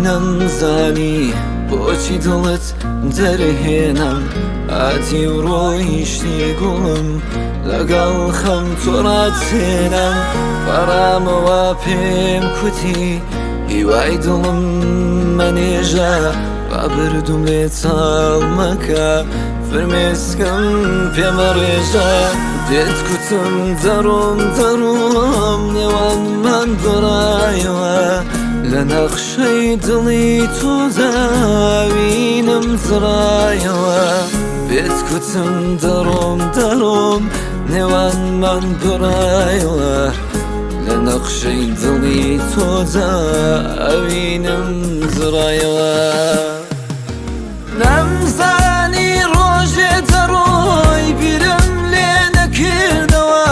نەمزانی بۆچی دڵت دەرهێنم ئاتی و ڕۆیشتی گوڵم لەگەڵ خەم تۆڕاتێنم بەڕامەوە پێم کوتی هیوای دڵم مەنێژە بابردوم لێ چاڵ مەکە فرمێسکەم پێمە ڕێژە دێت کوتم دەڕۆم نێوانمان بڕایەوە لە نەخشەی دڵی تۆدا وینم زڕایەوە بێت کوتم دەڕۆم نێوانمان بڕایەوە لە نەخشەی دڵی تۆدا وینم زڕایەوە نەمزانی ڕۆژێ دەڕۆی بیرم لێ نەکردەوە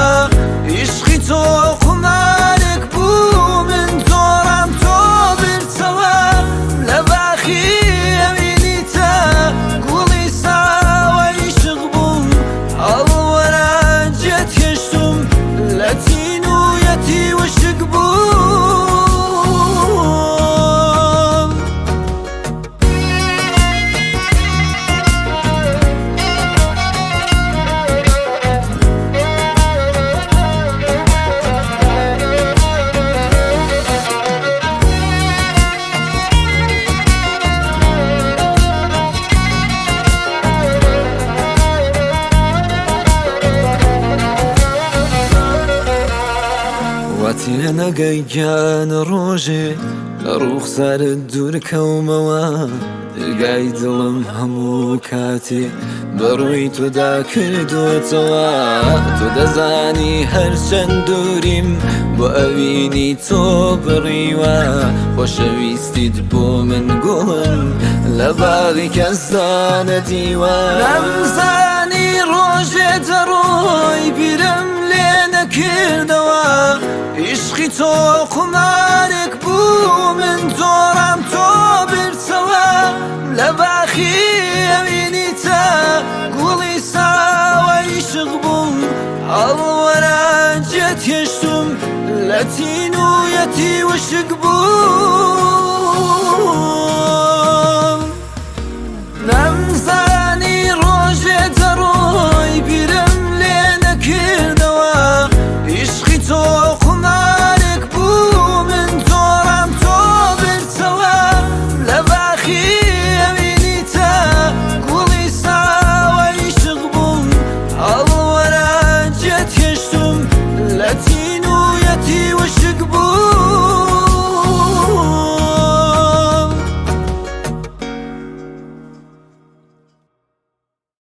عیشقی تۆ قومارێک بوو من تۆڕام تۆ برچەوە لە باخی ئەوینیتە گوڵی ساوای عیشق بووم هەڵوەرانجێت هێشتم لە تین و یەتی وشک بوو واتێ نەگەیگیانە ڕۆژێ لە ڕوخسارت دوورکەومەوە دەرگای دڵم هەموو کاتێ بەڕووی تۆدا کردوتەوە تۆ دەزانی هەرچەند دووریم بۆ ئەوینی تۆ بڕیوە خۆشەویستیت بۆ من گوڵم لە باغی کەسدا نەدیوە نەمزانی ڕۆژێ دەڕۆی بیرم لێ نەکردەوە عیشقی تۆ قومارێک بوو من تۆڕام تۆ برچەوە لە باخی ئەوینیتە گوڵی ساوای عیشق بووم هەڵوەرانجێت هێشتم لە تین و یەتی وشک بوو